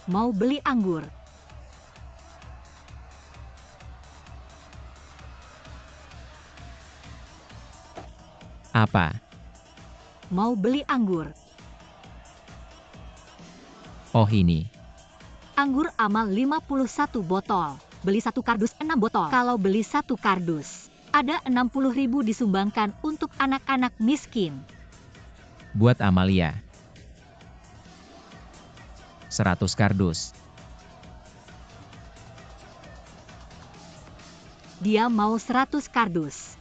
Mau beli anggur? Apa? Mau beli anggur? Oh ini. Anggur Amal 51 botol. Beli 1 kardus 6 botol. Kalau beli 1 kardus, ada 60.000 disumbangkan untuk anak-anak miskin. Buat Amalia. 100 kardus. Dia mau 100 kardus.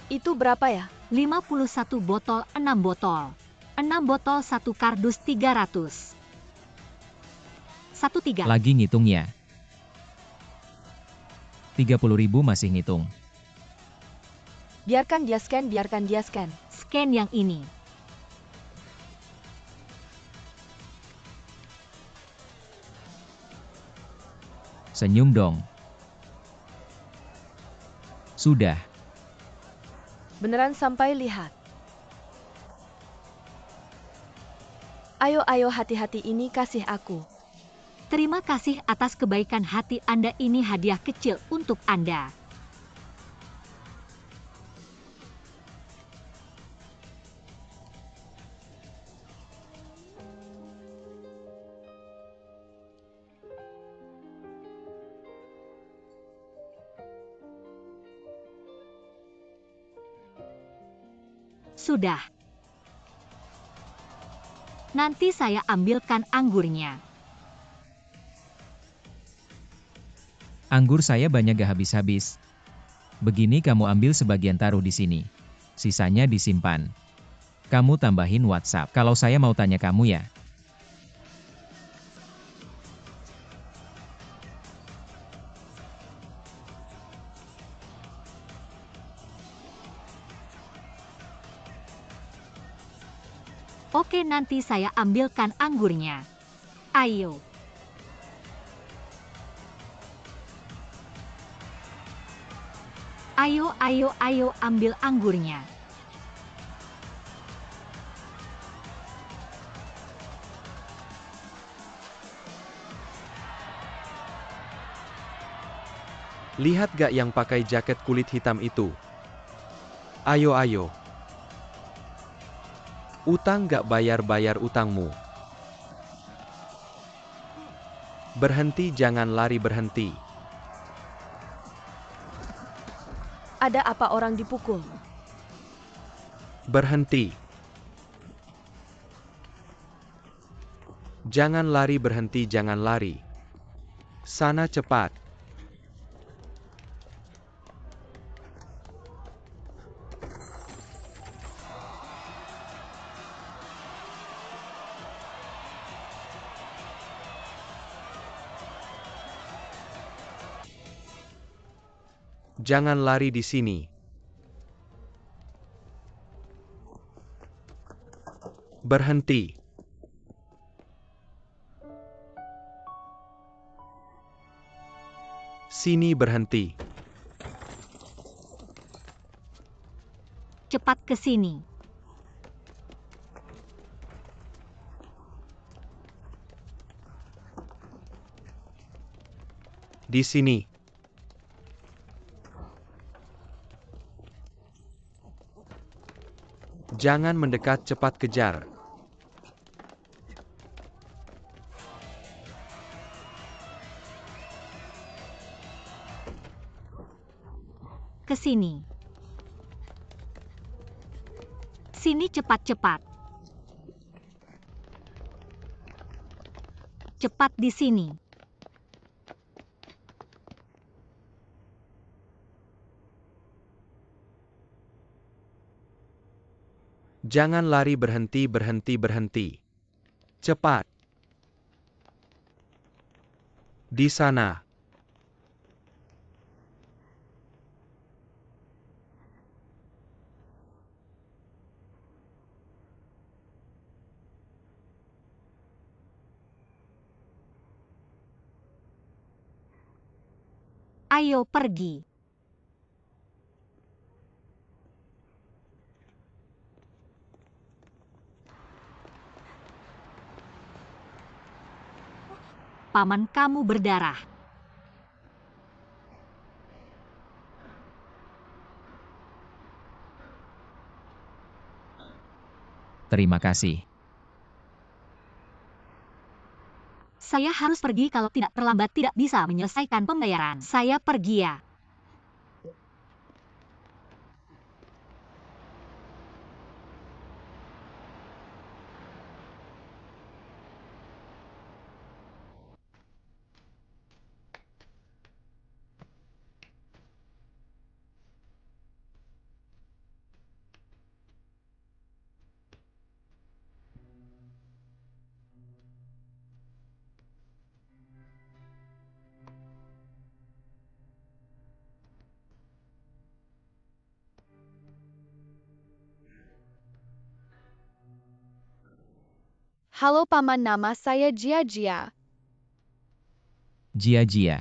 Itu berapa ya? 51 botol 6 botol. 6 botol 1 kardus 300. 13. Lagi ngitung ya. 30.000 masih ngitung. Biarkan dia scan, biarkan dia scan. Scan yang ini. Senyum dong. Sudah. Beneran sampai lihat. Ayo, ayo, hati-hati, ini kasih aku. Terima kasih atas kebaikan hati Anda, ini hadiah kecil untuk Anda. Sudah. Nanti saya ambilkan anggurnya. Anggur saya banyak gak habis-habis. Begini kamu ambil sebagian taruh di sini. Sisanya disimpan. Kamu tambahin WhatsApp kalau saya mau tanya kamu ya. Oke, nanti saya ambilkan anggurnya. Ayo. Ayo, ayo, ayo ambil anggurnya. Lihat gak yang pakai jaket kulit hitam itu? Ayo, ayo. Utang gak bayar-bayar utangmu. Berhenti, jangan lari, berhenti. Ada apa orang dipukul? Berhenti. Jangan lari, berhenti, jangan lari. Sana cepat. Jangan lari di sini. Berhenti. Sini, berhenti. Cepat ke sini. Di sini. Jangan mendekat, cepat kejar. Ke sini. Sini cepat-cepat. Cepat di sini. Jangan lari, berhenti, berhenti, berhenti. Cepat. Di sana. Ayo pergi. paman kamu berdarah. Terima kasih. Saya harus pergi, kalau tidak terlambat tidak bisa menyelesaikan pembayaran. Saya pergi ya. Halo paman, nama saya Jia. Jia.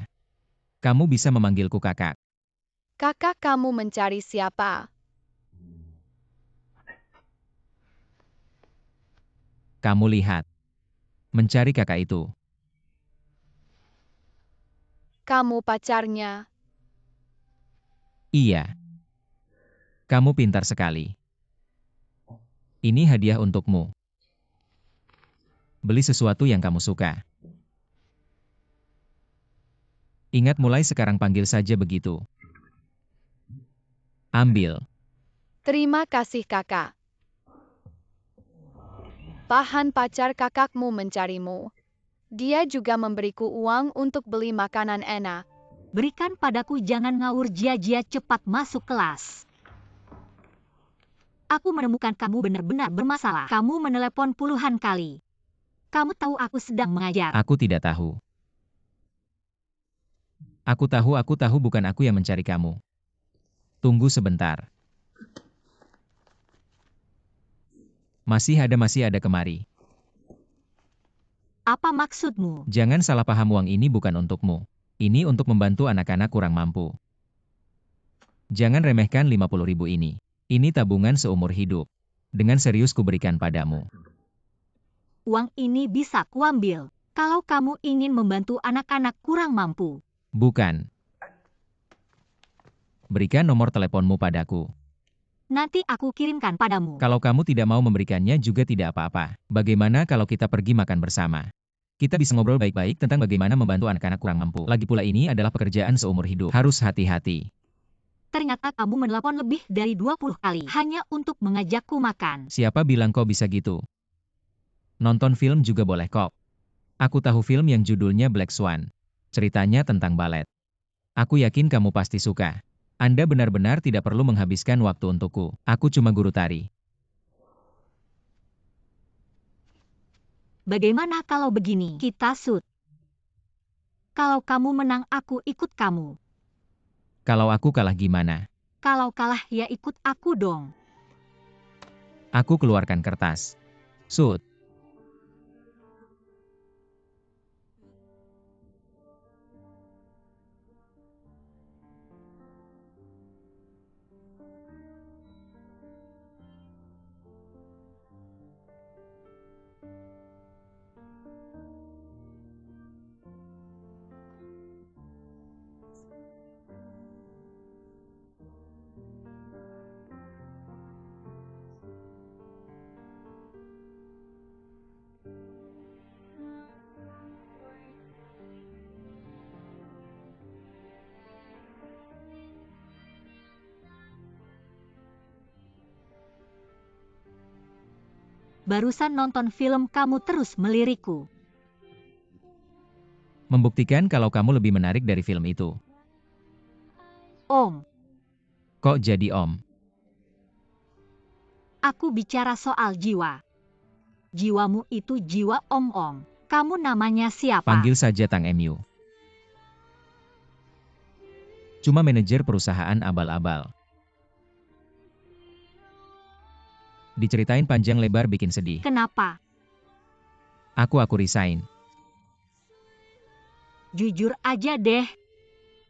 Kamu bisa memanggilku kakak. Kakak kamu mencari siapa? Kamu lihat. Mencari kakak itu. Kamu pacarnya? Iya. Kamu pintar sekali. Ini hadiah untukmu. Beli sesuatu yang kamu suka. Ingat, mulai sekarang panggil saja begitu. Ambil. Terima kasih kakak. Pahan pacar kakakmu mencarimu. Dia juga memberiku uang untuk beli makanan enak. Berikan padaku, jangan ngawur. Jia, cepat masuk kelas. Aku menemukan kamu benar-benar bermasalah. Kamu menelepon puluhan kali. Kamu tahu aku sedang mengajar. Aku tidak tahu. Aku tahu bukan aku yang mencari kamu. Tunggu sebentar. Masih ada kemari. Apa maksudmu? Jangan salah paham, uang ini bukan untukmu. Ini untuk membantu anak-anak kurang mampu. Jangan remehkan 50.000 ini. Ini tabungan seumur hidup. Dengan serius kuberikan padamu. Uang ini bisa kuambil kalau kamu ingin membantu anak-anak kurang mampu. Bukan. Berikan nomor teleponmu padaku. Nanti aku kirimkan padamu. Kalau kamu tidak mau memberikannya juga tidak apa-apa. Bagaimana kalau kita pergi makan bersama? Kita bisa ngobrol baik-baik tentang bagaimana membantu anak-anak kurang mampu. Lagi pula ini adalah pekerjaan seumur hidup. Harus hati-hati. Ternyata kamu menelpon lebih dari 20 kali hanya untuk mengajakku makan. Siapa bilang kau bisa gitu? Nonton film juga boleh kok. Aku tahu film yang judulnya Black Swan. Ceritanya tentang balet. Aku yakin kamu pasti suka. Anda benar-benar tidak perlu menghabiskan waktu untukku. Aku cuma guru tari. Bagaimana kalau begini? Kita shoot. Kalau kamu menang, aku ikut kamu. Kalau aku kalah gimana? Kalau kalah ya ikut aku dong. Aku keluarkan kertas. Shoot. Barusan nonton film, kamu terus melirikku. Membuktikan kalau kamu lebih menarik dari film itu. Om, Kok jadi om? aku bicara soal jiwa. Jiwamu itu jiwa om-om. Kamu namanya siapa? Panggil saja Tang MU. Cuma manajer perusahaan abal-abal. Diceritain panjang lebar bikin sedih. Kenapa? Aku resign. Jujur aja deh.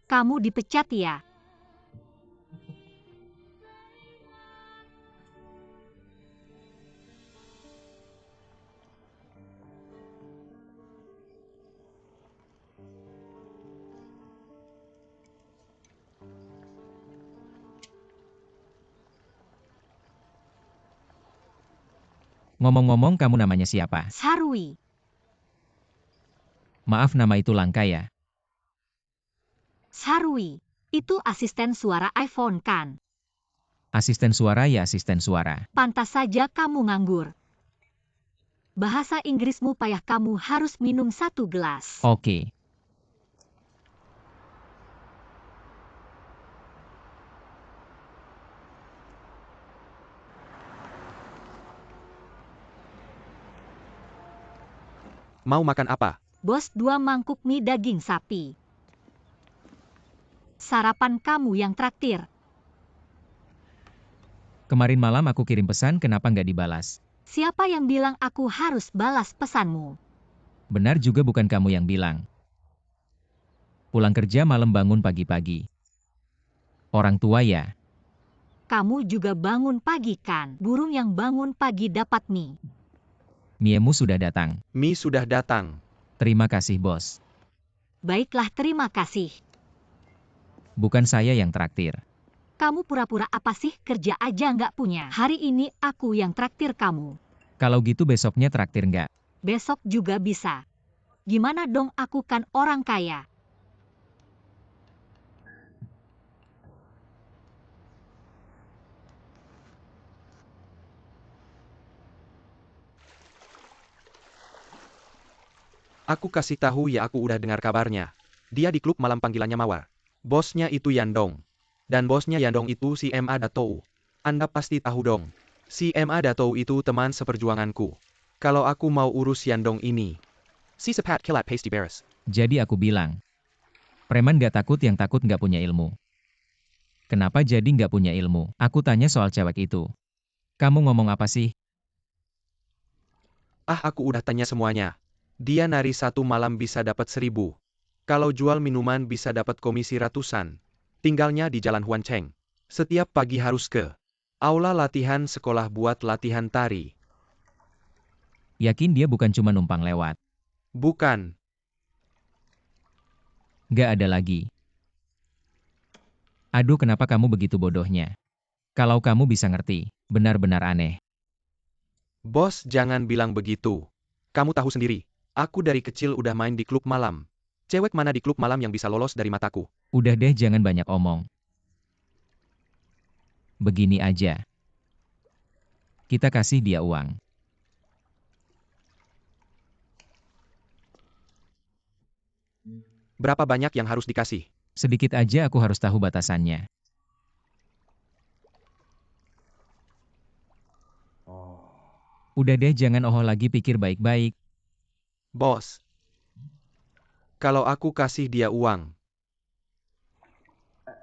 Kamu dipecat ya? Ngomong-ngomong, kamu namanya siapa? Sarwi. Maaf, nama itu langka ya. Sarwi. Itu asisten suara iPhone kan? Asisten suara ya asisten suara. Pantas saja kamu nganggur. Bahasa Inggrismu payah, kamu harus minum 1 gelas. Oke. Mau makan apa? Bos, 2 mangkuk mie daging sapi. Sarapan kamu yang traktir. Kemarin malam aku kirim pesan, kenapa nggak dibalas? Siapa yang bilang aku harus balas pesanmu? Benar juga, bukan kamu yang bilang. Pulang kerja malam, bangun pagi-pagi. Orang tua ya. Kamu juga bangun pagi kan? Burung yang bangun pagi dapat mie. Miemu sudah datang. Mie sudah datang. Terima kasih, bos. Baiklah, terima kasih. Bukan saya yang traktir. Kamu pura-pura apa sih? Kerja aja nggak punya. Hari ini aku yang traktir kamu. Kalau gitu besoknya traktir nggak? Besok juga bisa. Gimana dong, aku kan orang kaya. Aku kasih tahu ya, aku udah dengar kabarnya. Dia di klub malam panggilannya Mawar. Bosnya itu Yandong. Dan bosnya Yandong itu si MA Datou. Anda pasti tahu dong. Si MA Datou itu teman seperjuanganku. Kalau aku mau urus Yandong ini. Si sepat kilat pasty beres. Jadi aku bilang. Preman nggak takut, yang takut nggak punya ilmu. Kenapa jadi nggak punya ilmu? Aku tanya soal cewek itu. Kamu ngomong apa sih? Ah, aku udah tanya semuanya. Dia nari 1 malam bisa dapat 1.000. Kalau jual minuman bisa dapat komisi ratusan. Tinggalnya di Jalan Huan Cheng. Setiap pagi harus ke aula latihan sekolah buat latihan tari. Yakin dia bukan cuma numpang lewat? Bukan. Nggak ada lagi. Aduh, kenapa kamu begitu bodohnya? Kalau kamu bisa ngerti, benar-benar aneh. Bos, jangan bilang begitu. Kamu tahu sendiri. Aku dari kecil udah main di klub malam. Cewek mana di klub malam yang bisa lolos dari mataku? Udah deh, jangan banyak omong. Begini aja. Kita kasih dia uang. Berapa banyak yang harus dikasih? Sedikit aja, aku harus tahu batasannya. Udah deh, jangan oh lagi, pikir baik-baik. Bos. Kalau aku kasih dia uang.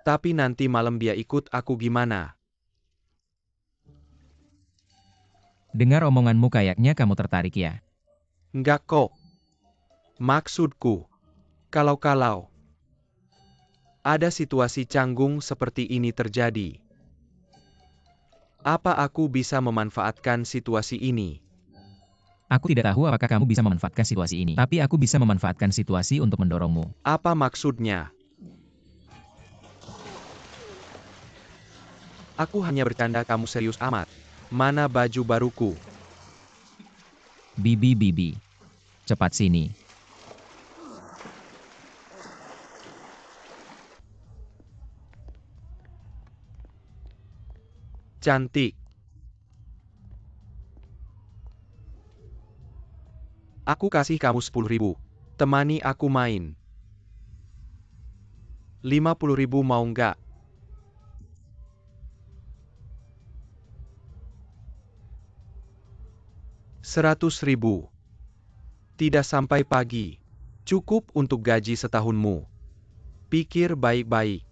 Tapi nanti malam dia ikut aku gimana? Dengar omonganmu kayaknya kamu tertarik ya. Enggak kok. Maksudku. Kalau ada situasi canggung seperti ini terjadi. Apa aku bisa memanfaatkan situasi ini? Aku tidak tahu apakah kamu bisa memanfaatkan situasi ini. Tapi aku bisa memanfaatkan situasi untuk mendorongmu. Apa maksudnya? Aku hanya bercanda, kamu serius amat. Mana baju baruku? Bibi. Cepat sini. Cantik. Aku kasih kamu 10.000. Temani aku main. 50.000 mau nggak? 100.000. Tidak sampai pagi. Cukup untuk gaji setahunmu. Pikir baik-baik.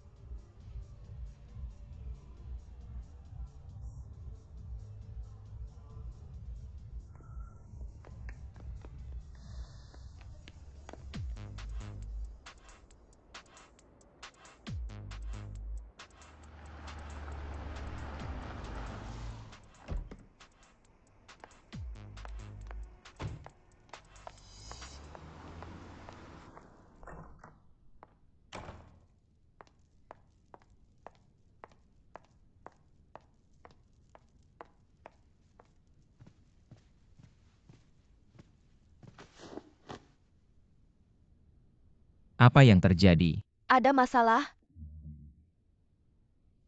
Apa yang terjadi? Ada masalah?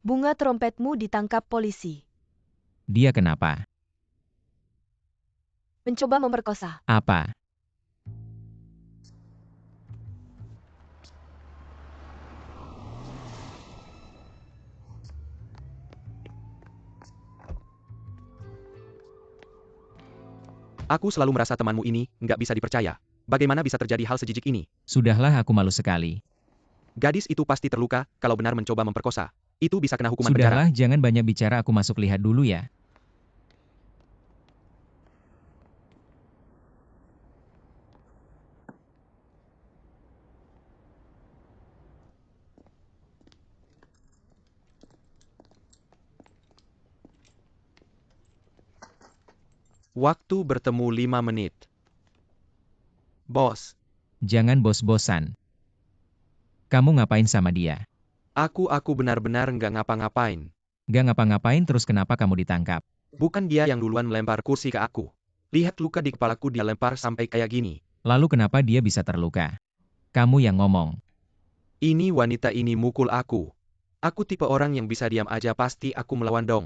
Bunga trompetmu ditangkap polisi. Dia kenapa? Mencoba memperkosa. Apa? Aku selalu merasa temanmu ini nggak bisa dipercaya. Bagaimana bisa terjadi hal sejijik ini? Sudahlah, aku malu sekali. Gadis itu pasti terluka kalau benar mencoba memperkosa. Itu bisa kena hukuman penjara. Sudahlah, jangan banyak bicara, aku masuk lihat dulu ya. Waktu bertemu 5 menit. Bos, Jangan bos-bosan. Kamu ngapain sama dia? aku benar-benar nggak ngapa-ngapain. Gak ngapa-ngapain, terus kenapa kamu ditangkap? Bukan dia yang duluan melempar kursi ke aku. Lihat luka di kepalaku, dia lempar sampai kayak gini. Lalu kenapa dia bisa terluka? Kamu yang ngomong. Ini wanita ini mukul aku. Aku tipe orang yang bisa diam aja, pasti aku melawan dong.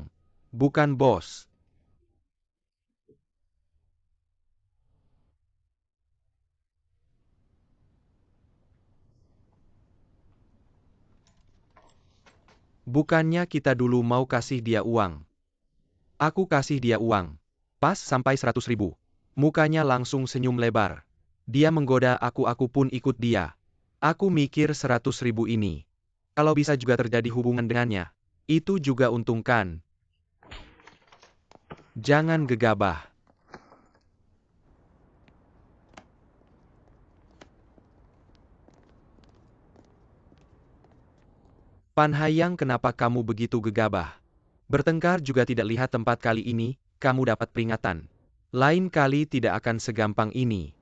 Bukan bos. Bukannya kita dulu mau kasih dia uang. Aku kasih dia uang. Pas sampai 100.000. Mukanya langsung senyum lebar. Dia menggoda aku pun ikut dia. Aku mikir 100.000 ini. Kalau bisa juga terjadi hubungan dengannya. Itu juga untungkan. Jangan gegabah. Panhayang, kenapa kamu begitu gegabah? Bertengkar juga tidak lihat tempat, kali ini, kamu dapat peringatan. Lain kali tidak akan segampang ini.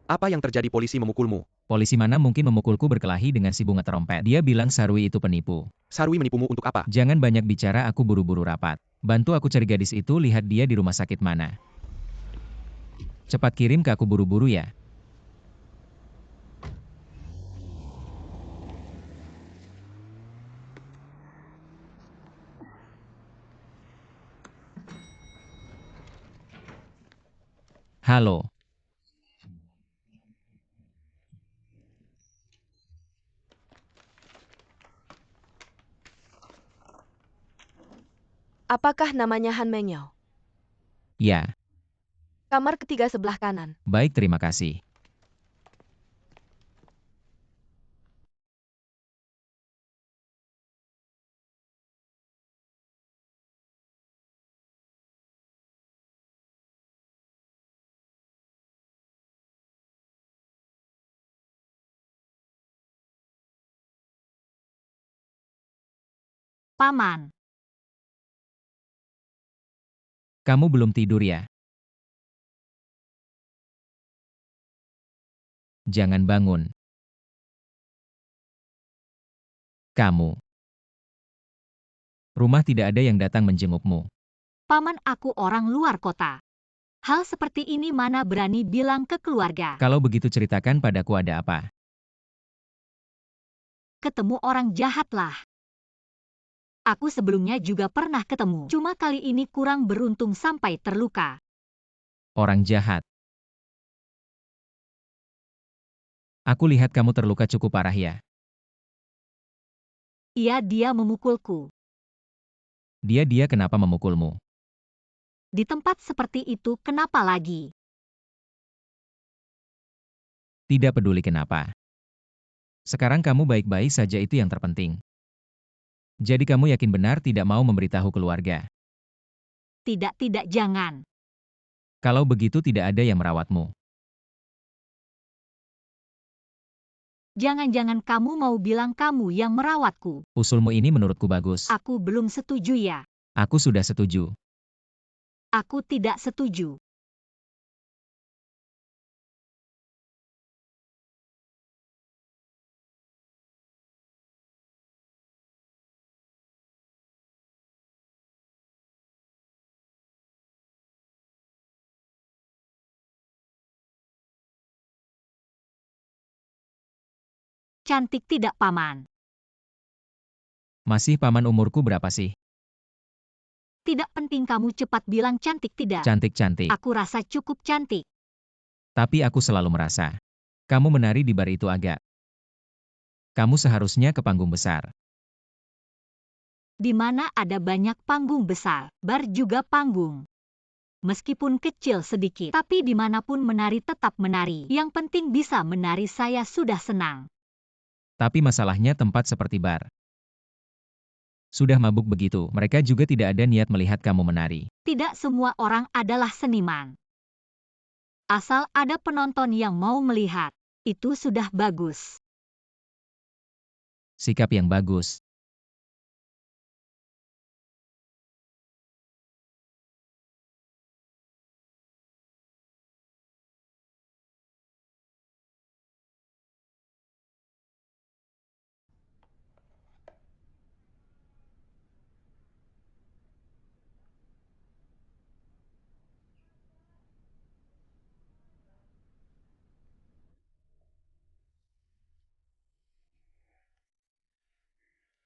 Apa yang terjadi, polisi memukulmu? Polisi mana mungkin memukulku, berkelahi dengan si bunga trompet. Dia bilang Sarwi itu penipu. Sarwi menipumu untuk apa? Jangan banyak bicara, aku buru-buru rapat. Bantu aku cari gadis itu, lihat dia di rumah sakit mana. Cepat kirim ke aku buru-buru ya. Halo. Apakah namanya Han Mengyao? Ya, Kamar ketiga sebelah kanan. baik, terima kasih. Paman, Kamu belum tidur ya? Jangan bangun. Kamu. Rumah tidak ada yang datang menjengukmu. paman aku orang luar kota. Hal seperti ini mana berani bilang ke keluarga. Kalau begitu ceritakan padaku, ada apa? Ketemu orang jahat lah. Aku sebelumnya juga pernah ketemu. Cuma kali ini kurang beruntung sampai terluka. Orang jahat. Aku lihat kamu terluka cukup parah ya. Iya, dia memukulku. Dia kenapa memukulmu? Di tempat seperti itu kenapa lagi? Tidak peduli kenapa. Sekarang kamu baik-baik saja, itu yang terpenting. Jadi kamu yakin benar tidak mau memberitahu keluarga? Tidak, jangan. Kalau begitu tidak ada yang merawatmu. Jangan-jangan kamu mau bilang kamu yang merawatku. Usulmu ini menurutku bagus. Aku belum setuju ya. Aku sudah setuju. Aku tidak setuju. Cantik tidak, Paman? Masih paman umurku berapa sih? Tidak penting kamu cepat bilang cantik tidak. Cantik-cantik. Aku rasa cukup cantik. Tapi aku selalu merasa. Kamu menari di bar itu agak. Kamu seharusnya ke panggung besar. Di mana ada banyak panggung besar, bar juga panggung. Meskipun kecil sedikit, tapi dimanapun menari tetap menari. Yang penting bisa menari, saya sudah senang. Tapi masalahnya tempat seperti bar. Sudah mabuk begitu, mereka juga tidak ada niat melihat kamu menari. Tidak semua orang adalah seniman. Asal ada penonton yang mau melihat, itu sudah bagus. Sikap yang bagus.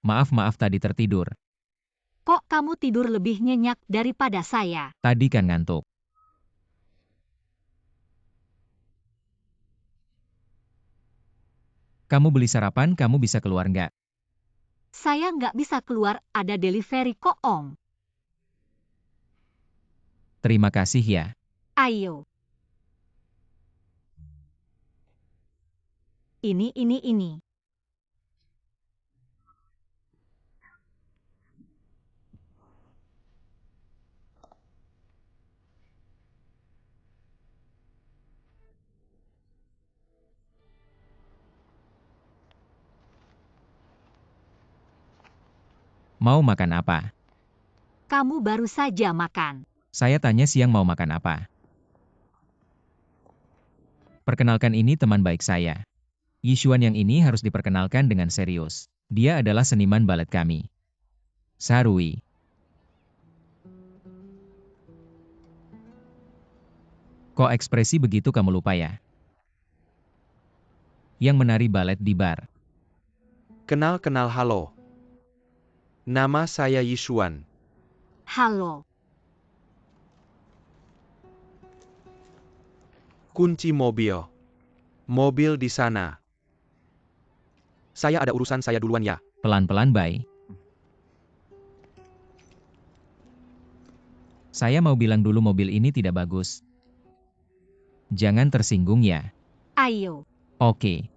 Maaf tadi tertidur. Kok kamu tidur lebih nyenyak daripada saya? Tadi kan ngantuk. Kamu beli sarapan, kamu bisa keluar nggak? Saya nggak bisa keluar, ada delivery kok, Om. Terima kasih ya. Ayo. Ini. Mau makan apa? Kamu baru saja makan. Saya tanya siang mau makan apa. Perkenalkan, ini teman baik saya. Yishuan yang ini harus diperkenalkan dengan serius. Dia adalah seniman balet kami. Sarui. Kok ekspresi begitu kamu lupa ya? Yang menari balet di bar. Kenal halo. Nama saya Yishuan. Halo. Kunci mobil. Mobil di sana. Saya ada urusan, saya duluan ya. Pelan-pelan, Bay. Saya mau bilang dulu mobil ini tidak bagus. Jangan tersinggung ya. Ayo. Oke.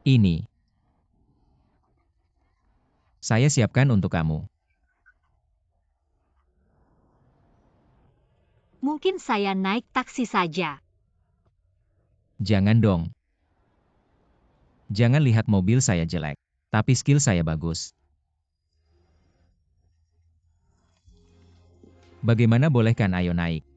Ini. Saya siapkan untuk kamu. Mungkin saya naik taksi saja. Jangan dong. Jangan lihat mobil saya jelek. Tapi skill saya bagus. Bagaimana, boleh kan, ayo naik.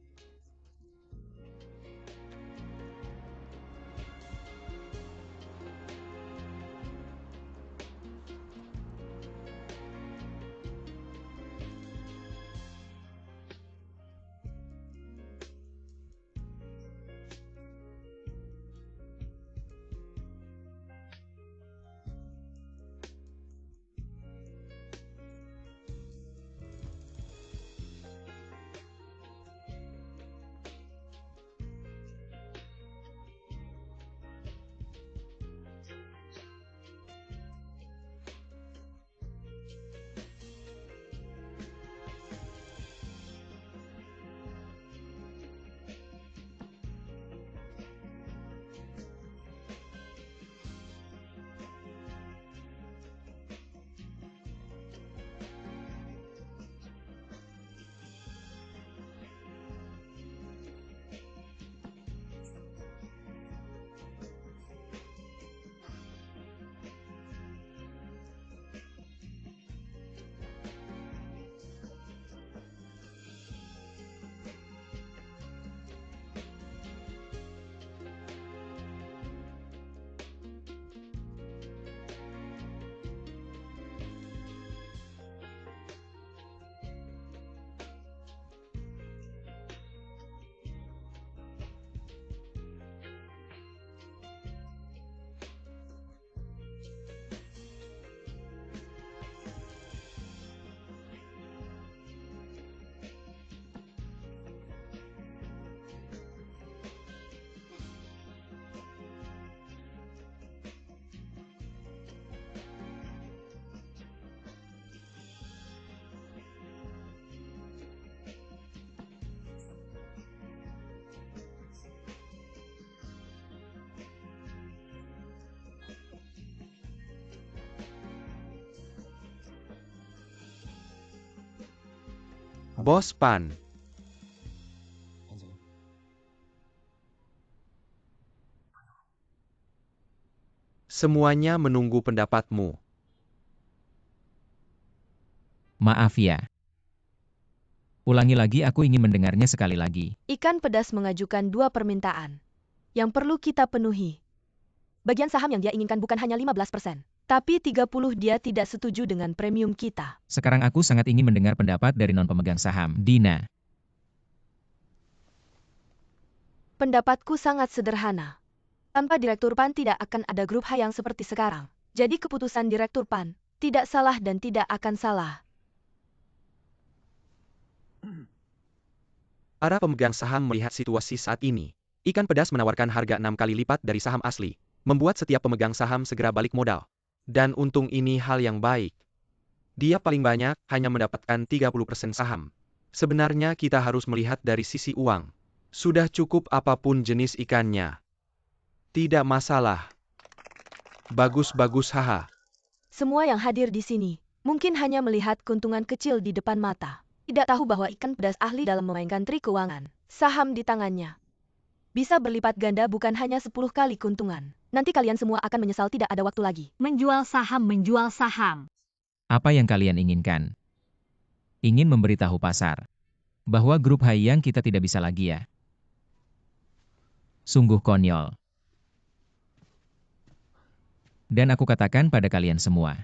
Bos Pan. Semuanya menunggu pendapatmu. Maaf ya. Ulangi lagi, aku ingin mendengarnya sekali lagi. Ikan pedas mengajukan 2 permintaan yang perlu kita penuhi. Bagian saham yang dia inginkan bukan hanya 15%, tapi 30%. Dia tidak setuju dengan premium kita. Sekarang aku sangat ingin mendengar pendapat dari non-pemegang saham, Dina. Pendapatku sangat sederhana. Tanpa Direktur PAN tidak akan ada grup Hayang seperti sekarang. Jadi keputusan Direktur PAN tidak salah dan tidak akan salah. Para pemegang saham melihat situasi saat ini. Ikan pedas menawarkan harga 6 kali lipat dari saham asli, membuat setiap pemegang saham segera balik modal. Dan untung ini hal yang baik. Dia paling banyak hanya mendapatkan 30% saham. Sebenarnya kita harus melihat dari sisi uang. Sudah cukup apapun jenis ikannya. Tidak masalah. Bagus-bagus haha. Semua yang hadir di sini mungkin hanya melihat keuntungan kecil di depan mata. Tidak tahu bahwa ikan pedas ahli dalam memainkan trik keuangan. Saham di tangannya bisa berlipat ganda, bukan hanya 10 kali keuntungan. Nanti kalian semua akan menyesal, tidak ada waktu lagi. Menjual saham, menjual saham. Apa yang kalian inginkan? Ingin memberitahu pasar bahwa grup Hayang kita tidak bisa lagi ya? Sungguh konyol. Dan aku katakan pada kalian semua,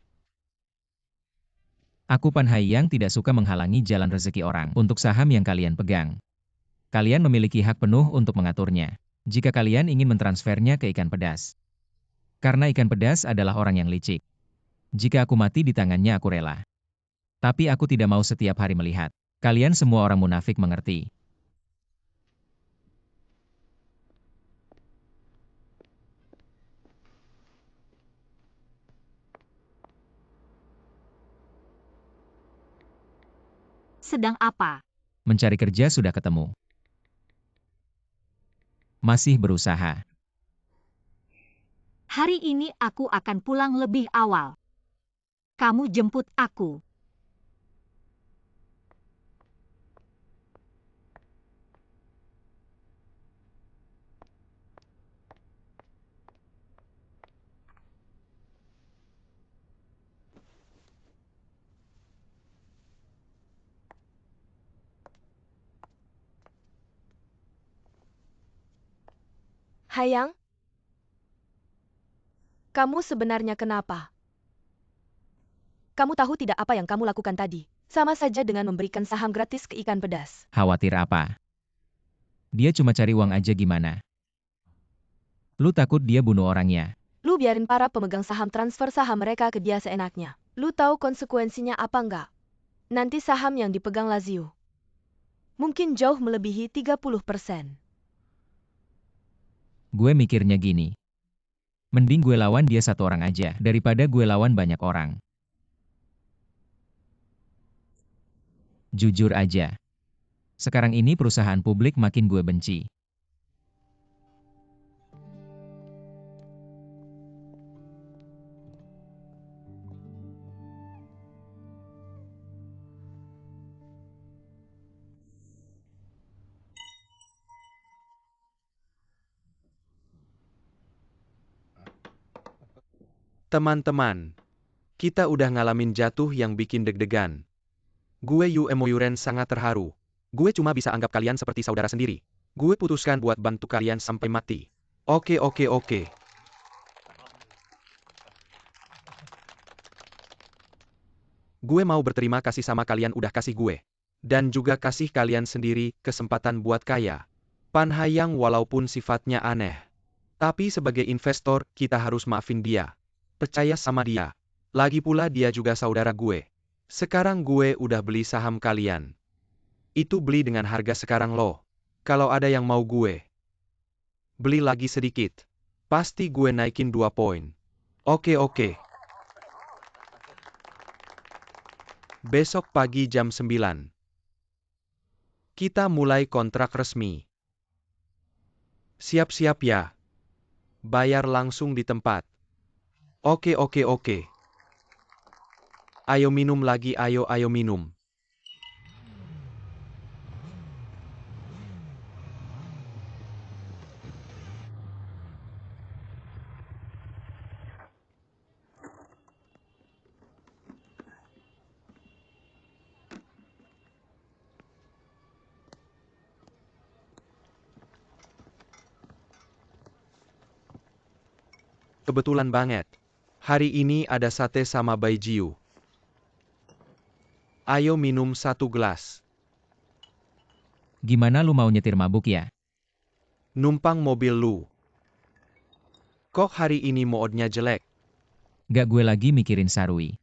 aku Pan Hayang tidak suka menghalangi jalan rezeki orang untuk saham yang kalian pegang. Kalian memiliki hak penuh untuk mengaturnya, jika kalian ingin mentransfernya ke ikan pedas. Karena ikan pedas adalah orang yang licik. Jika aku mati di tangannya aku rela. Tapi aku tidak mau setiap hari melihat kalian semua orang munafik, mengerti? Sedang apa? Mencari kerja sudah ketemu. Masih berusaha. Hari ini aku akan pulang lebih awal. Kamu jemput aku. Hayang, kamu sebenarnya kenapa? Kamu tahu tidak apa yang kamu lakukan tadi? Sama saja dengan memberikan saham gratis ke ikan pedas. Khawatir apa? Dia cuma cari uang aja, gimana? Lu takut dia bunuh orangnya? Lu biarin para pemegang saham transfer saham mereka ke dia seenaknya. Lu tahu konsekuensinya apa enggak? Nanti saham yang dipegang Lazio mungkin jauh melebihi 30%. Gue mikirnya gini. Mending gue lawan dia satu orang aja, daripada gue lawan banyak orang. Jujur aja. Sekarang ini perusahaan publik makin gue benci. Teman-teman, kita udah ngalamin jatuh yang bikin deg-degan. Gue Yuren sangat terharu. Gue cuma bisa anggap kalian seperti saudara sendiri. Gue putuskan buat bantu kalian sampai mati. Oke. Gue mau berterima kasih sama kalian udah kasih gue. Dan juga kasih kalian sendiri kesempatan buat kaya. Pan Hayang walaupun sifatnya aneh. Tapi sebagai investor, kita harus maafin dia. Percaya sama dia. Lagi pula dia juga saudara gue. Sekarang gue udah beli saham kalian. Itu beli dengan harga sekarang loh. Kalau ada yang mau gue beli lagi sedikit, pasti gue naikin 2 poin. Oke. Besok pagi jam 9. Kita mulai kontrak resmi. Siap-siap ya. Bayar langsung di tempat. Oke. Ayo minum lagi, ayo minum. Kebetulan banget. Hari ini ada sate sama baijiu. Ayo minum 1 gelas. Gimana lu mau nyetir mabuk ya? Numpang mobil lu. Kok hari ini moodnya jelek? Gak, gue lagi mikirin Sarui.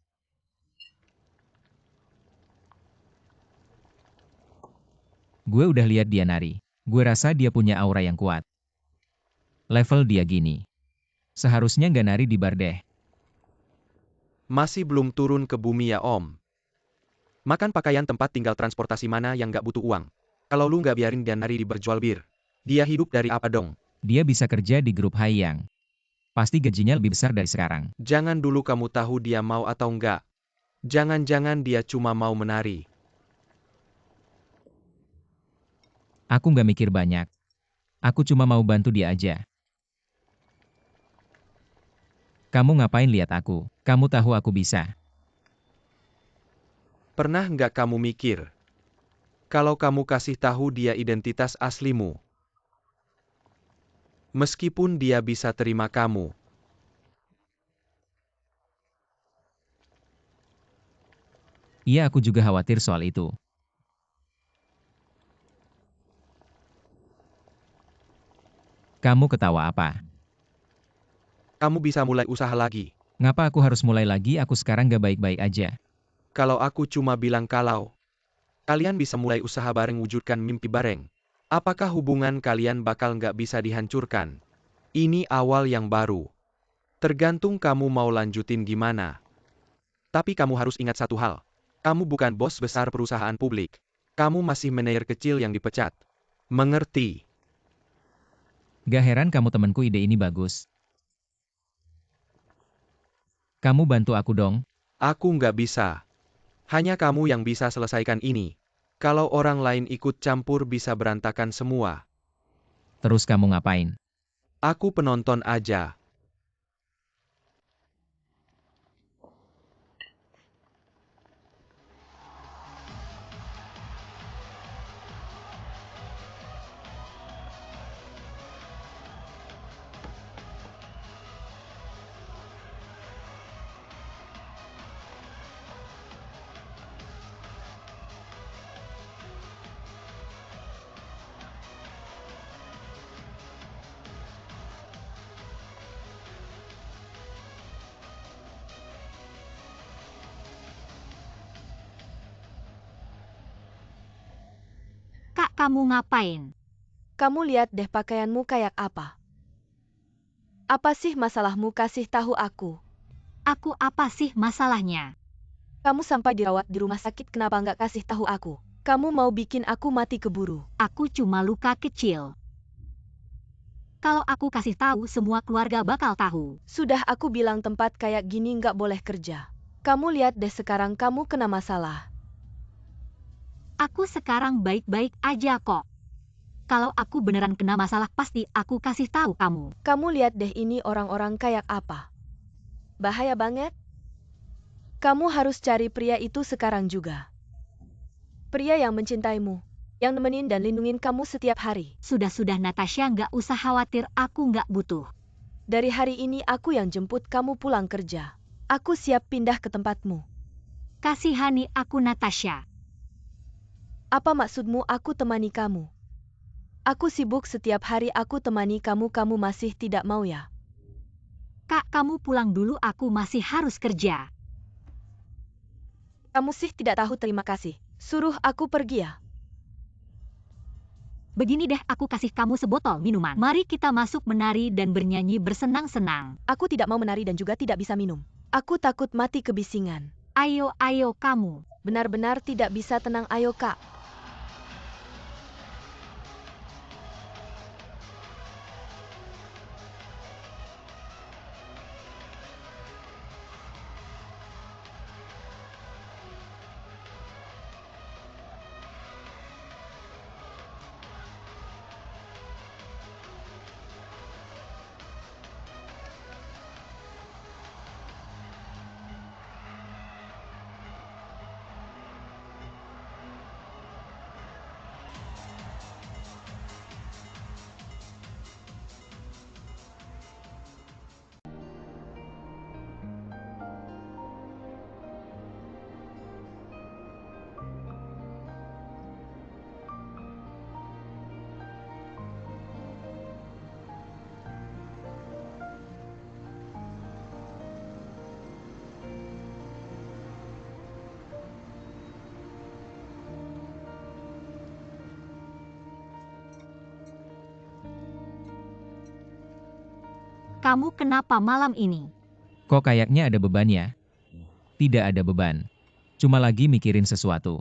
Gue udah lihat dia nari. Gue rasa dia punya aura yang kuat. Level dia gini. Seharusnya gak nari di bar deh. Masih belum turun ke bumi ya Om. Makan pakaian tempat tinggal transportasi mana yang gak butuh uang. Kalau lu gak biarin dia nari di berjual bir. Dia hidup dari apa dong? Dia bisa kerja di grup Haiyang. Pasti gajinya lebih besar dari sekarang. Jangan dulu kamu tahu dia mau atau enggak. Jangan-jangan dia cuma mau menari. Aku gak mikir banyak. Aku cuma mau bantu dia aja. Kamu ngapain lihat aku? Kamu tahu aku bisa. Pernah nggak kamu mikir? Kalau kamu kasih tahu dia identitas aslimu. Meskipun dia bisa terima kamu. Iya, aku juga khawatir soal itu. Kamu ketawa apa? Kamu bisa mulai usaha lagi. Ngapa aku harus mulai lagi? Aku sekarang gak baik-baik aja. Kalau aku cuma bilang kalau. Kalian bisa mulai usaha bareng, wujudkan mimpi bareng. Apakah hubungan kalian bakal nggak bisa dihancurkan? Ini awal yang baru. Tergantung kamu mau lanjutin gimana. Tapi kamu harus ingat satu hal. Kamu bukan bos besar perusahaan publik. Kamu masih manajer kecil yang dipecat. Mengerti? Gak heran kamu temanku, ide ini bagus. Kamu bantu aku dong. Aku nggak bisa. Hanya kamu yang bisa selesaikan ini. Kalau orang lain ikut campur bisa berantakan semua. Terus kamu ngapain? Aku penonton aja. Kak, kamu ngapain? Kamu lihat deh pakaianmu kayak apa. Apa sih masalahmu, kasih tahu aku. Aku apa sih masalahnya? Kamu sampai dirawat di rumah sakit, kenapa nggak kasih tahu aku? Kamu mau bikin aku mati keburu. Aku cuma luka kecil. Kalau aku kasih tahu, semua keluarga bakal tahu. Sudah aku bilang tempat kayak gini nggak boleh kerja. Kamu lihat deh sekarang kamu kena masalah. Aku sekarang baik-baik aja kok. Kalau aku beneran kena masalah, pasti aku kasih tahu kamu. Kamu lihat deh ini orang-orang kayak apa. Bahaya banget. Kamu harus cari pria itu sekarang juga. Pria yang mencintaimu, yang nemenin dan lindungin kamu setiap hari. Sudah-sudah Natasha, nggak usah khawatir, aku nggak butuh. Dari hari ini aku yang jemput kamu pulang kerja. Aku siap pindah ke tempatmu. Kasihani aku Natasha. Apa maksudmu aku temani kamu? Aku sibuk setiap hari, aku temani kamu, kamu masih tidak mau ya? Kak, kamu pulang dulu, aku masih harus kerja. Kamu sih tidak tahu terima kasih. Suruh aku pergi ya? Begini deh, aku kasih kamu sebotol minuman. Mari kita masuk menari dan bernyanyi bersenang-senang. Aku tidak mau menari dan juga tidak bisa minum. Aku takut mati kebisingan. Ayo, ayo kamu. Benar-benar tidak bisa tenang, ayo kak. Kamu kenapa malam ini? Kok kayaknya ada beban ya? Tidak ada beban. Cuma lagi mikirin sesuatu.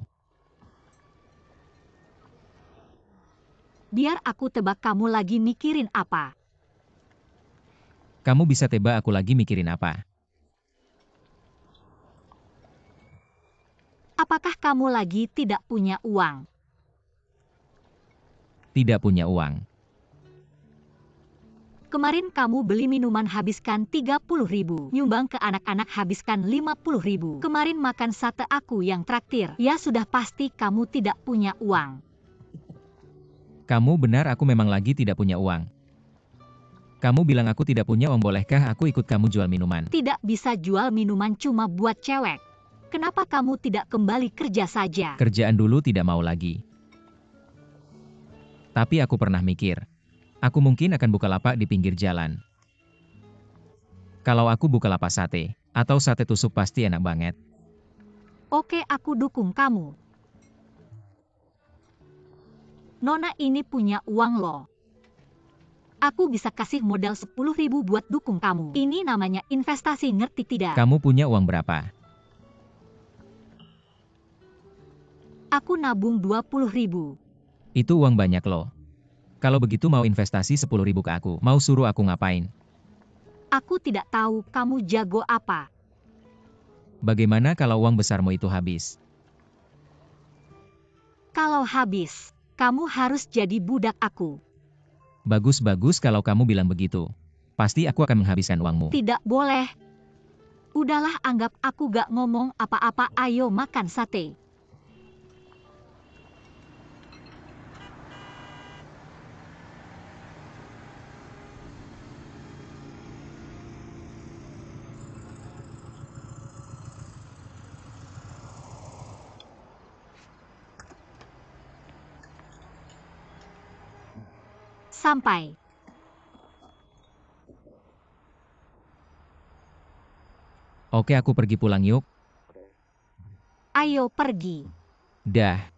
Biar aku tebak kamu lagi mikirin apa. Kamu bisa tebak aku lagi mikirin apa? Apakah kamu lagi tidak punya uang? Tidak punya uang. Kemarin kamu beli minuman habiskan 30.000, nyumbang ke anak-anak habiskan 50.000. Kemarin makan sate aku yang traktir. Ya sudah pasti kamu tidak punya uang. Kamu benar, aku memang lagi tidak punya uang. Kamu bilang aku tidak punya uang, bolehkah aku ikut kamu jual minuman? Tidak bisa jual minuman cuma buat cewek. Kenapa kamu tidak kembali kerja saja? Kerjaan dulu tidak mau lagi. Tapi aku pernah mikir, aku mungkin akan buka lapak di pinggir jalan. Kalau aku buka lapak sate, atau sate tusuk pasti enak banget. Oke, aku dukung kamu. Nona ini punya uang loh. Aku bisa kasih modal 10.000 buat dukung kamu. Ini namanya investasi, ngerti tidak? Kamu punya uang berapa? Aku nabung 20.000. Itu uang banyak loh. Kalau begitu mau investasi 10.000 ke aku, mau suruh aku ngapain? Aku tidak tahu kamu jago apa. Bagaimana kalau uang besarmu itu habis? Kalau habis, kamu harus jadi budak aku. Bagus-bagus kalau kamu bilang begitu. Pasti aku akan menghabiskan uangmu. Tidak boleh. Udahlah, anggap aku gak ngomong apa-apa, ayo makan sate. Sampai. Oke, aku pergi pulang yuk. Ayo pergi. Dah.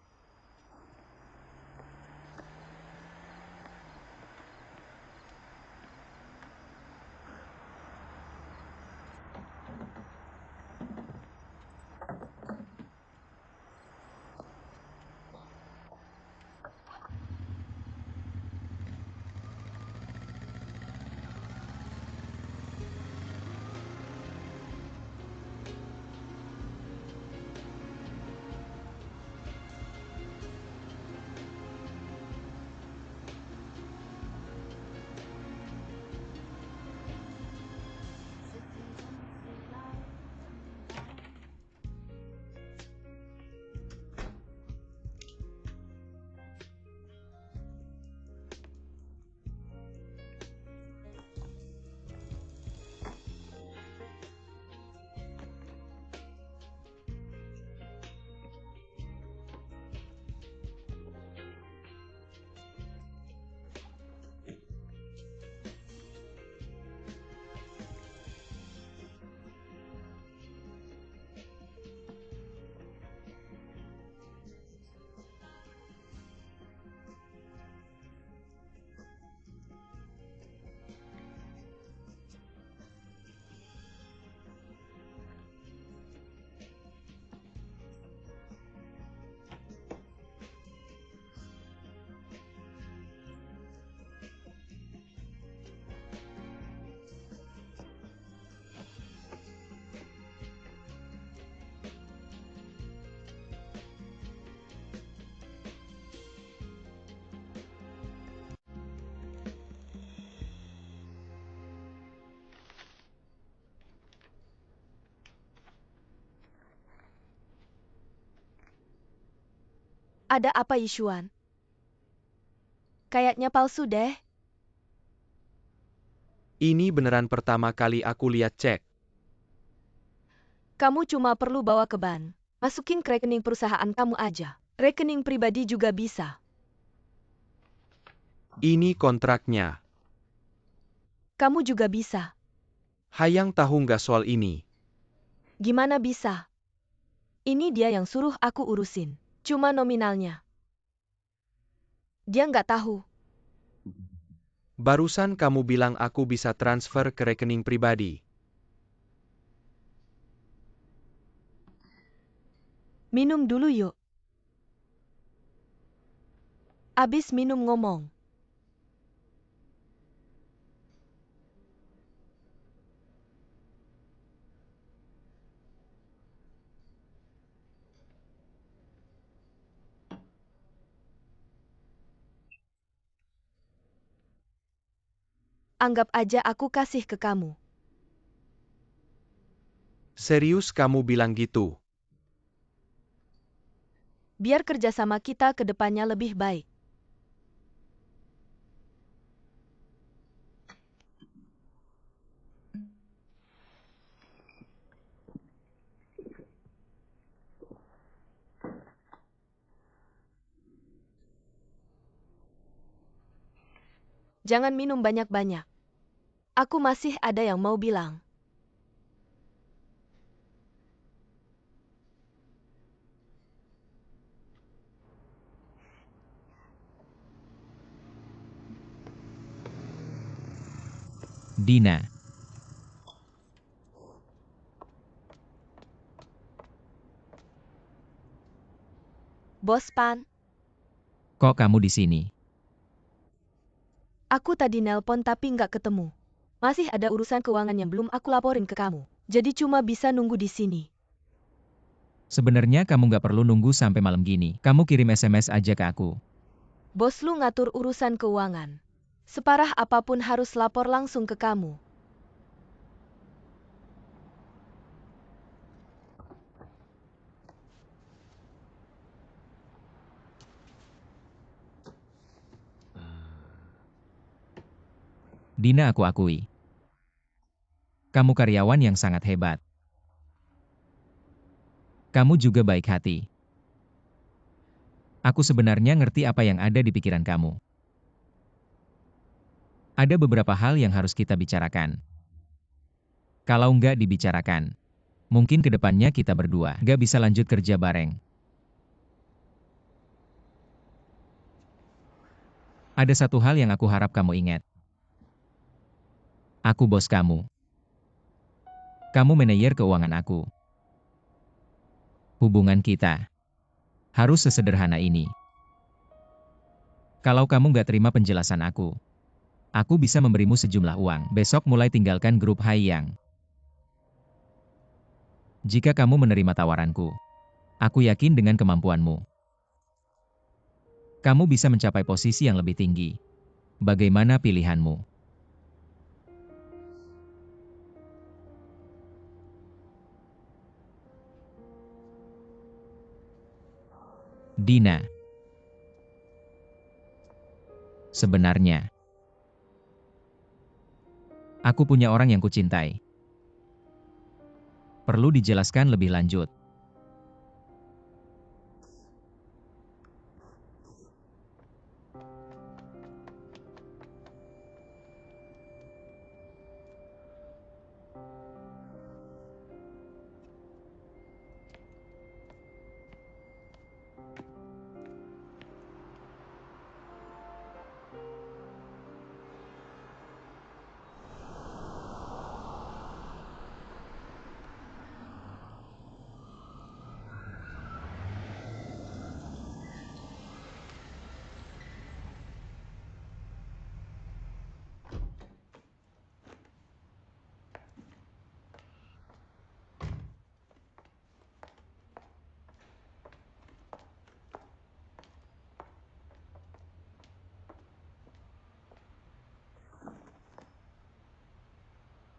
Ada apa, Yishuan? Kayaknya palsu deh. Ini beneran pertama kali aku lihat cek. Kamu cuma perlu bawa ke bank. Masukin ke rekening perusahaan kamu aja. Rekening pribadi juga bisa. Ini kontraknya. Kamu juga bisa. Hayang tahu nggak soal ini? Gimana bisa? Ini dia yang suruh aku urusin. Cuma nominalnya. Dia nggak tahu. Barusan kamu bilang aku bisa transfer ke rekening pribadi. Minum dulu yuk. Abis minum ngomong. Anggap aja aku kasih ke kamu. Serius kamu bilang gitu? Biar kerjasama kita ke depannya lebih baik. Jangan minum banyak-banyak. Aku masih ada yang mau bilang. Dina, Bos Pan, kok kamu di sini? aku tadi nelpon tapi nggak ketemu. Masih ada urusan keuangan yang belum aku laporin ke kamu. Jadi cuma bisa nunggu di sini. Sebenarnya kamu nggak perlu nunggu sampai malam gini. Kamu kirim SMS aja ke aku. Bos lu ngatur urusan keuangan. Separah apapun harus lapor langsung ke kamu. Dina, aku akui. Kamu karyawan yang sangat hebat. Kamu juga baik hati. Aku sebenarnya ngerti apa yang ada di pikiran kamu. Ada beberapa hal yang harus kita bicarakan. Kalau nggak dibicarakan, mungkin ke depannya kita berdua nggak bisa lanjut kerja bareng. Ada satu hal yang aku harap kamu ingat. Aku bos kamu. Kamu manajer keuangan aku. Hubungan kita harus sesederhana ini. Kalau kamu nggak terima penjelasan aku bisa memberimu sejumlah uang. Besok mulai tinggalkan grup Haiyang. Jika kamu menerima tawaranku, aku yakin dengan kemampuanmu, kamu bisa mencapai posisi yang lebih tinggi. Bagaimana pilihanmu? Dina. Sebenarnya, aku punya orang yang kucintai. Perlu dijelaskan lebih lanjut.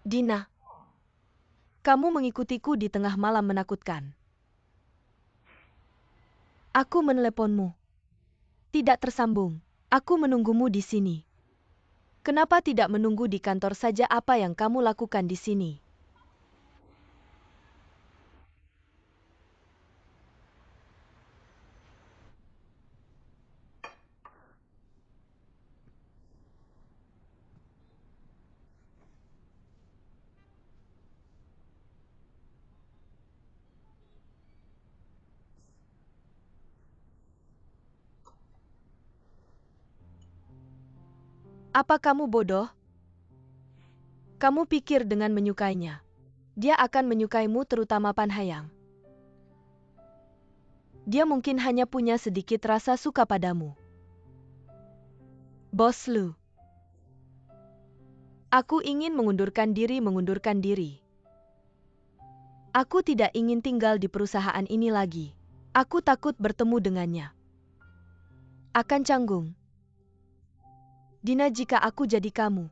Dina, kamu mengikutiku di tengah malam menakutkan. Aku meneleponmu. Tidak tersambung. Aku menunggumu di sini. Kenapa tidak menunggu di kantor saja apa yang kamu lakukan di sini? Apa kamu bodoh? Kamu pikir dengan menyukainya, dia akan menyukaimu terutama Pan Hayang. Dia mungkin hanya punya sedikit rasa suka padamu. Bos Lu. Aku ingin mengundurkan diri. Aku tidak ingin tinggal di perusahaan ini lagi. Aku takut bertemu dengannya. Akan canggung. Dina, jika aku jadi kamu,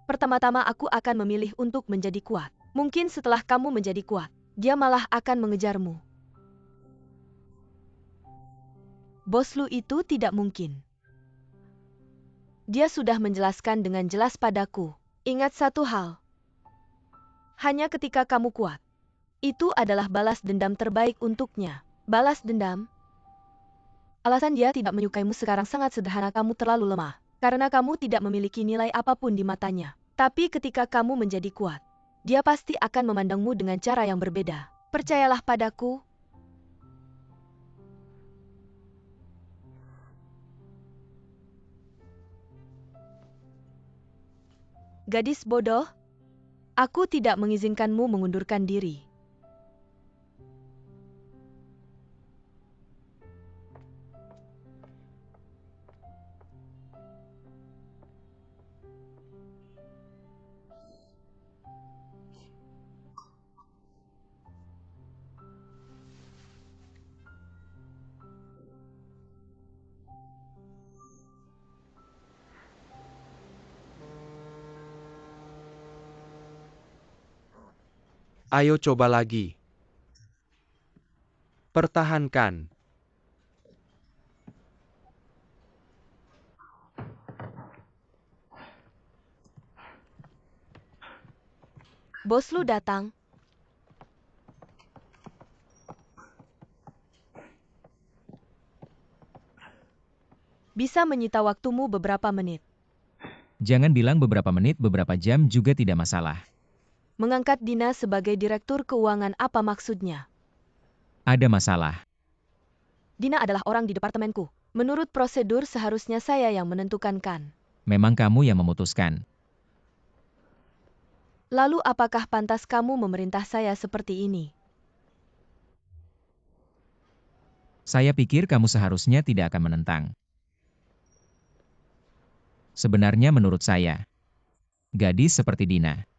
pertama-tama aku akan memilih untuk menjadi kuat. Mungkin setelah kamu menjadi kuat, dia malah akan mengejarmu. Bos Lu itu tidak mungkin. Dia sudah menjelaskan dengan jelas padaku. Ingat satu hal. Hanya ketika kamu kuat, itu adalah balas dendam terbaik untuknya. Balas dendam? Alasan dia tidak menyukaimu sekarang sangat sederhana, kamu terlalu lemah. Karena kamu tidak memiliki nilai apapun di matanya. Tapi ketika kamu menjadi kuat, dia pasti akan memandangmu dengan cara yang berbeda. Percayalah padaku. Gadis bodoh, aku tidak mengizinkanmu mengundurkan diri. Ayo coba lagi. Pertahankan. Bos Lu datang. Bisa menyita waktumu beberapa menit. Jangan bilang beberapa menit, beberapa jam juga tidak masalah. Mengangkat Dina sebagai direktur keuangan, apa maksudnya? Ada masalah. Dina adalah orang di departemenku. Menurut prosedur seharusnya saya yang menentukan kan. Memang kamu yang memutuskan. Lalu apakah pantas kamu memerintah saya seperti ini? Saya pikir kamu seharusnya tidak akan menentang. Sebenarnya menurut saya, gadis seperti Dina,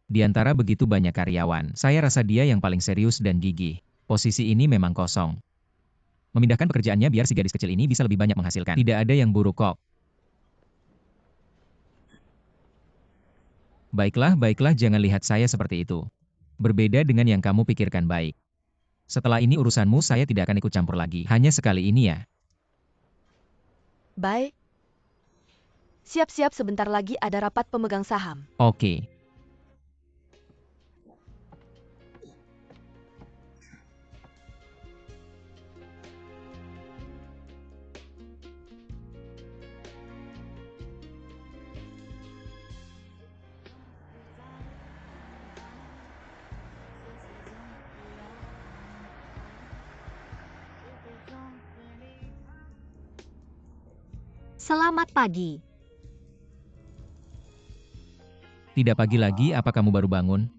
di antara begitu banyak karyawan, saya rasa dia yang paling serius dan gigih. Posisi ini memang kosong. Memindahkan pekerjaannya biar si gadis kecil ini bisa lebih banyak menghasilkan. Tidak ada yang buruk kok. Baiklah, jangan lihat saya seperti itu. Berbeda dengan yang kamu pikirkan baik. Setelah ini urusanmu saya tidak akan ikut campur lagi. Hanya sekali ini ya. Baik. Siap-siap, sebentar lagi ada rapat pemegang saham. Oke. Selamat pagi. Tidak pagi lagi, apa kamu baru bangun?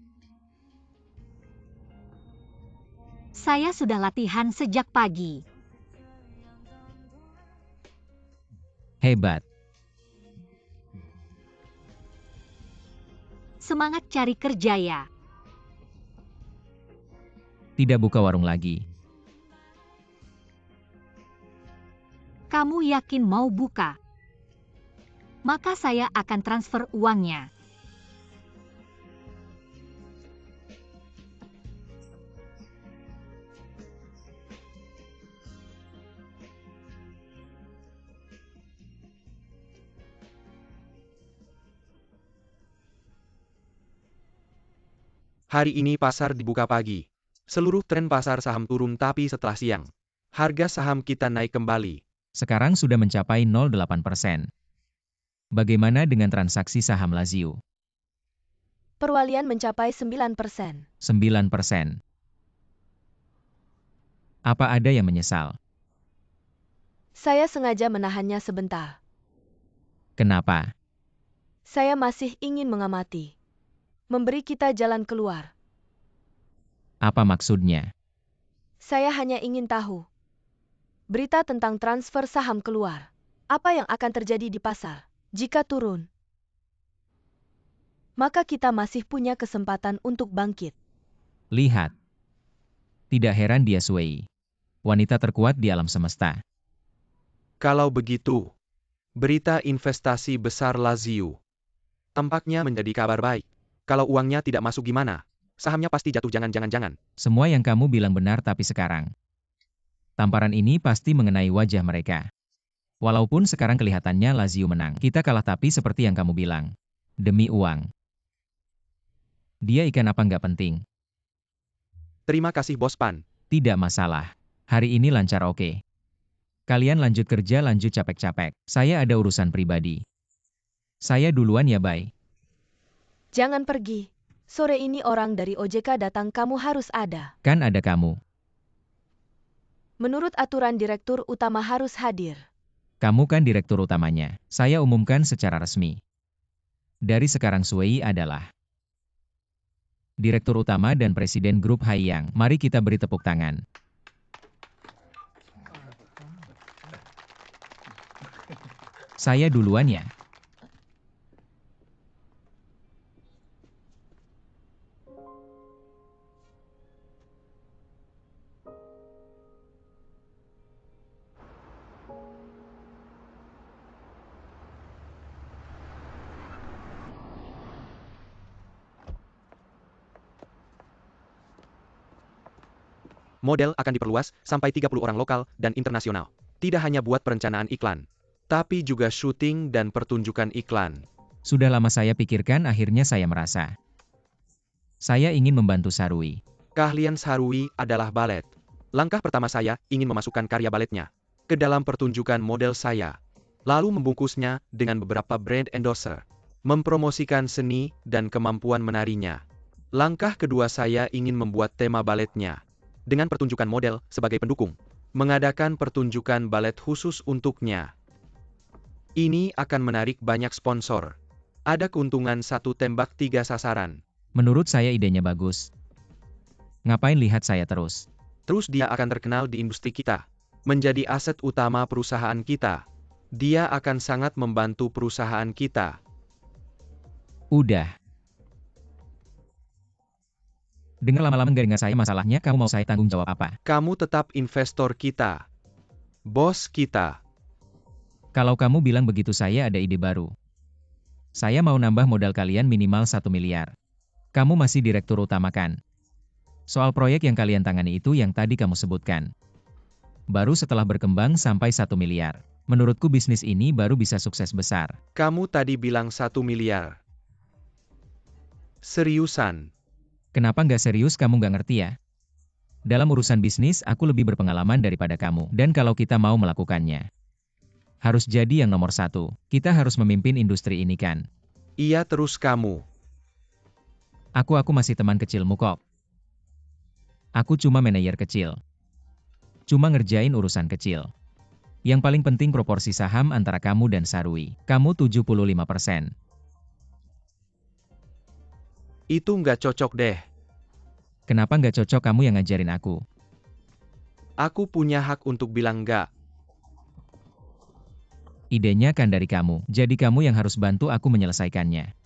Saya sudah latihan sejak pagi. Hebat. Semangat cari kerja ya. Tidak buka warung lagi. Kamu yakin mau buka? Maka saya akan transfer uangnya. Hari ini pasar dibuka pagi. Seluruh tren pasar saham turun, tapi setelah siang, harga saham kita naik kembali. Sekarang sudah mencapai 0,8%. Bagaimana dengan transaksi saham Lazio? Perwalian mencapai 9%. 9%. Apa ada yang menyesal? Saya sengaja menahannya sebentar. Kenapa? Saya masih ingin mengamati. Memberi kita jalan keluar. Apa maksudnya? Saya hanya ingin tahu. Berita tentang transfer saham keluar. Apa yang akan terjadi di pasar? Jika turun, maka kita masih punya kesempatan untuk bangkit. Lihat. Tidak heran dia Sui. Wanita terkuat di alam semesta. Kalau begitu, berita investasi besar Lazio tampaknya menjadi kabar baik. Kalau uangnya tidak masuk gimana? Sahamnya pasti jatuh jangan. Semua yang kamu bilang benar tapi sekarang. Tamparan ini pasti mengenai wajah mereka. Walaupun sekarang kelihatannya Lazio menang. Kita kalah tapi seperti yang kamu bilang. Demi uang. Dia ikan apa nggak penting. Terima kasih Bos Pan. Tidak masalah. Hari ini lancar oke. Kalian lanjut kerja lanjut capek-capek. Saya ada urusan pribadi. Saya duluan ya bye. Jangan pergi. Sore ini orang dari OJK datang, kamu harus ada. Kan ada kamu. Menurut aturan direktur utama harus hadir. Kamu kan direktur utamanya. Saya umumkan secara resmi. Dari sekarang Sui adalah direktur utama dan presiden grup Haiyang. Mari kita beri tepuk tangan. Saya duluan ya. Model akan diperluas sampai 30 orang lokal dan internasional. Tidak hanya buat perencanaan iklan, tapi juga syuting dan pertunjukan iklan. Sudah lama saya pikirkan, akhirnya saya merasa. Saya ingin membantu Sarui. Keahlian Sarui adalah balet. Langkah pertama saya ingin memasukkan karya baletnya ke dalam pertunjukan model saya, lalu membungkusnya dengan beberapa brand endorser, mempromosikan seni dan kemampuan menarinya. Langkah kedua saya ingin membuat tema baletnya dengan pertunjukan model sebagai pendukung, mengadakan pertunjukan balet khusus untuknya. Ini akan menarik banyak sponsor. Ada keuntungan 1 tembak 3 sasaran. Menurut saya idenya bagus. Ngapain lihat saya terus? Terus dia akan terkenal di industri kita, menjadi aset utama perusahaan kita. Dia akan sangat membantu perusahaan kita. Udah. Dengar lama-lama nggak dengar saya, masalahnya kamu mau saya tanggung jawab apa? Kamu tetap investor kita. Bos kita. Kalau kamu bilang begitu saya ada ide baru. Saya mau nambah modal kalian minimal 1 miliar. Kamu masih direktur utama kan? Soal proyek yang kalian tangani itu yang tadi kamu sebutkan. Baru setelah berkembang sampai 1 miliar. Menurutku bisnis ini baru bisa sukses besar. Kamu tadi bilang 1 miliar. Seriusan? Kenapa nggak serius, kamu nggak ngerti ya? Dalam urusan bisnis aku lebih berpengalaman daripada kamu. Dan kalau kita mau melakukannya, harus jadi yang nomor 1. Kita harus memimpin industri ini kan? Iya, terus kamu. Aku masih teman kecilmu kok. Aku cuma manajer kecil. Cuma ngerjain urusan kecil. Yang paling penting proporsi saham antara kamu dan Sarui. Kamu 75%. Itu nggak cocok deh. Kenapa nggak cocok, kamu yang ngajarin aku? Aku punya hak untuk bilang nggak. Idenya kan dari kamu, jadi kamu yang harus bantu aku menyelesaikannya.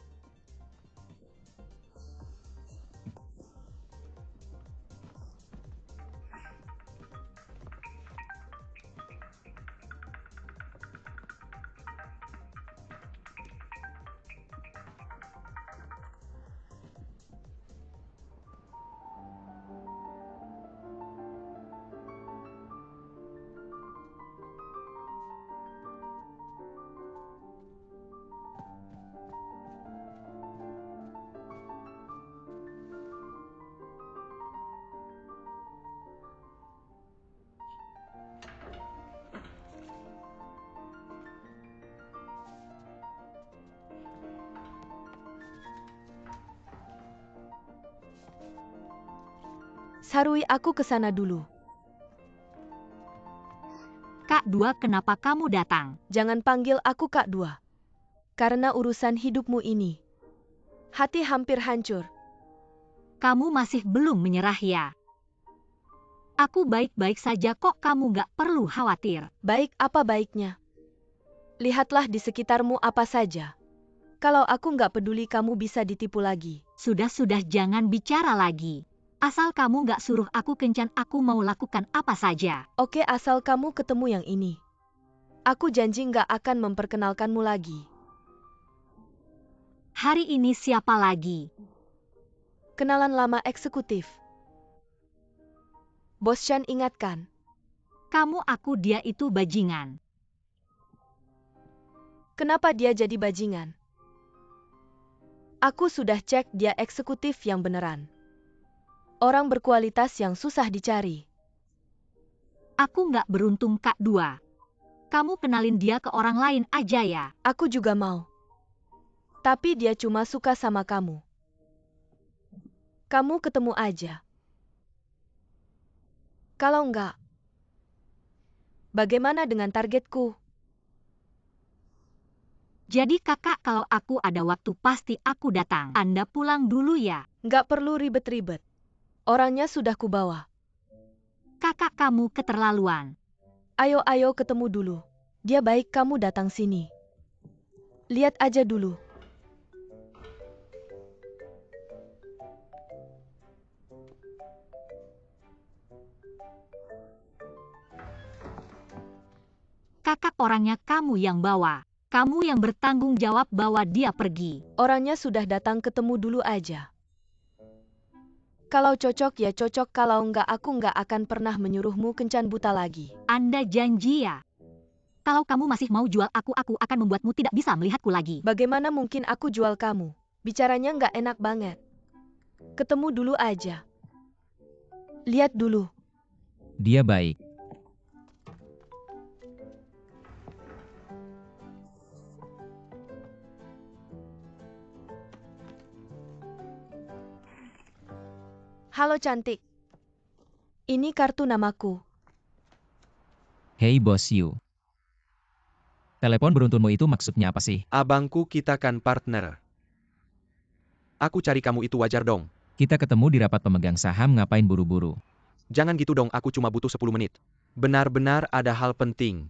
Sarui, aku ke sana dulu. Kak Dua, kenapa kamu datang? Jangan panggil aku Kak Dua. Karena urusan hidupmu ini. Hati hampir hancur. Kamu masih belum menyerah ya? Aku baik-baik saja kok, kamu gak perlu khawatir. Baik, apa baiknya? Lihatlah di sekitarmu apa saja. Kalau aku nggak peduli, kamu bisa ditipu lagi. Sudah-sudah, jangan bicara lagi. Asal kamu gak suruh aku kencan, aku mau lakukan apa saja. Oke, asal kamu ketemu yang ini. Aku janji nggak akan memperkenalkanmu lagi. Hari ini siapa lagi? Kenalan lama eksekutif. Bos Chan ingatkan. Kamu, aku, dia itu bajingan. Kenapa dia jadi bajingan? Aku sudah cek, dia eksekutif yang beneran. Orang berkualitas yang susah dicari. Aku gak beruntung, Kak Dua. Kamu kenalin dia ke orang lain aja ya. Aku juga mau. Tapi dia cuma suka sama kamu. Kamu ketemu aja. Kalau enggak, bagaimana dengan targetku? Jadi kakak, kalau aku ada waktu pasti aku datang. Anda pulang dulu ya. Nggak perlu ribet-ribet. Orangnya sudah kubawa. Kakak, kamu keterlaluan. Ayo ketemu dulu. Dia baik, kamu datang sini. Lihat aja dulu. Kakak, orangnya kamu yang bawa. Kamu yang bertanggung jawab bawa dia pergi. Orangnya sudah datang, ketemu dulu aja. Kalau cocok ya cocok, kalau enggak aku enggak akan pernah menyuruhmu kencan buta lagi. Anda janji ya? Kalau kamu masih mau jual aku akan membuatmu tidak bisa melihatku lagi. Bagaimana mungkin aku jual kamu? Bicaranya enggak enak banget. Ketemu dulu aja. Lihat dulu. Dia baik. Halo cantik. Ini kartu namaku. Hey bos Yu. Telepon beruntunmu itu maksudnya apa sih? Abangku, kita kan partner. Aku cari kamu itu wajar dong. Kita ketemu di rapat pemegang saham, ngapain buru-buru? Jangan gitu dong, aku cuma butuh 10 menit. Benar-benar ada hal penting.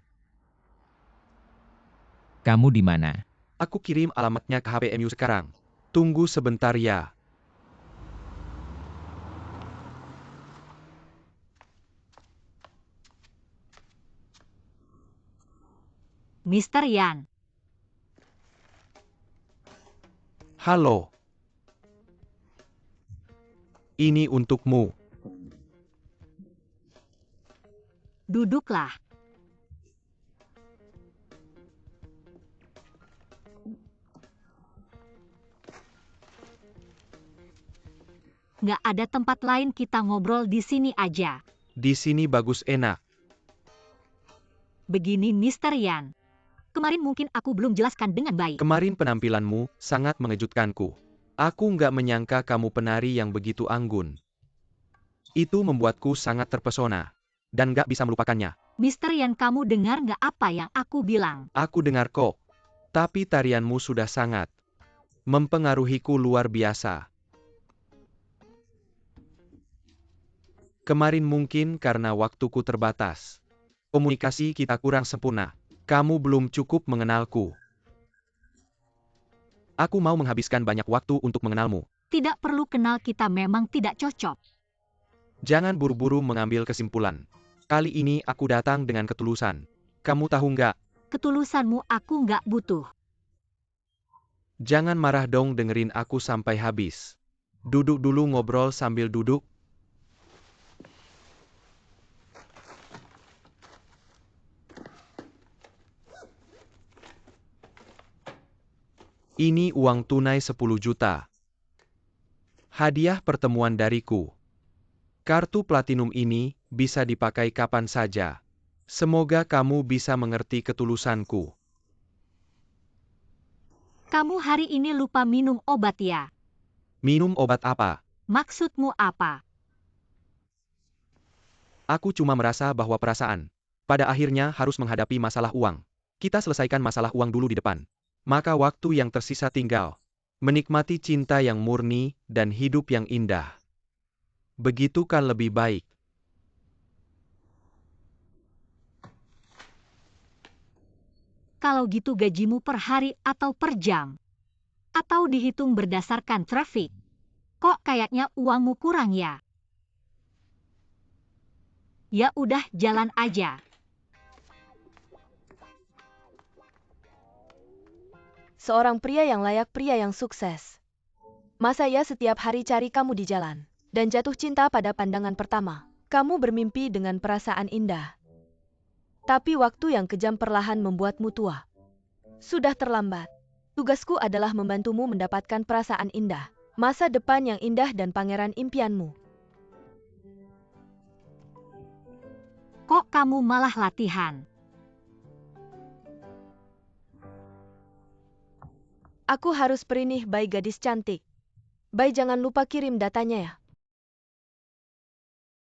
Kamu di mana? Aku kirim alamatnya ke HPMU sekarang. Tunggu sebentar ya. Mr. Yan. Halo. Ini untukmu. Duduklah. Nggak ada tempat lain, kita ngobrol di sini aja. Di sini bagus, enak. Begini Mr. Yan. Kemarin mungkin aku belum jelaskan dengan baik. Kemarin penampilanmu sangat mengejutkanku. Aku nggak menyangka kamu penari yang begitu anggun. Itu membuatku sangat terpesona. Dan nggak bisa melupakannya. Mr. Yan, kamu dengar nggak apa yang aku bilang? Aku dengar kok. Tapi tarianmu sudah sangat mempengaruhiku luar biasa. Kemarin mungkin karena waktuku terbatas. Komunikasi kita kurang sempurna. Kamu belum cukup mengenalku. Aku mau menghabiskan banyak waktu untuk mengenalmu. Tidak perlu kenal, kita memang tidak cocok. Jangan buru-buru mengambil kesimpulan. Kali ini aku datang dengan ketulusan. Kamu tahu nggak? Ketulusanmu aku nggak butuh. Jangan marah dong, dengerin aku sampai habis. Duduk dulu, ngobrol sambil duduk. Ini uang tunai 10 juta. Hadiah pertemuan dariku. Kartu platinum ini bisa dipakai kapan saja. Semoga kamu bisa mengerti ketulusanku. Kamu hari ini lupa minum obat ya? Minum obat apa? Maksudmu apa? Aku cuma merasa bahwa perasaan pada akhirnya harus menghadapi masalah uang. Kita selesaikan masalah uang dulu di depan. Maka waktu yang tersisa tinggal menikmati cinta yang murni dan hidup yang indah. Begitu kan lebih baik? Kalau gitu gajimu per hari atau per jam? Atau dihitung berdasarkan traffic? Kok kayaknya uangmu kurang ya? Ya udah jalan aja. Seorang pria yang layak, pria yang sukses. Masa ya setiap hari cari kamu di jalan dan jatuh cinta pada pandangan pertama. Kamu bermimpi dengan perasaan indah. Tapi waktu yang kejam perlahan membuatmu tua. Sudah terlambat. Tugasku adalah membantumu mendapatkan perasaan indah, masa depan yang indah dan pangeran impianmu. Kok kamu malah latihan? Aku harus pergi nih, bye gadis cantik. Bye, jangan lupa kirim datanya ya.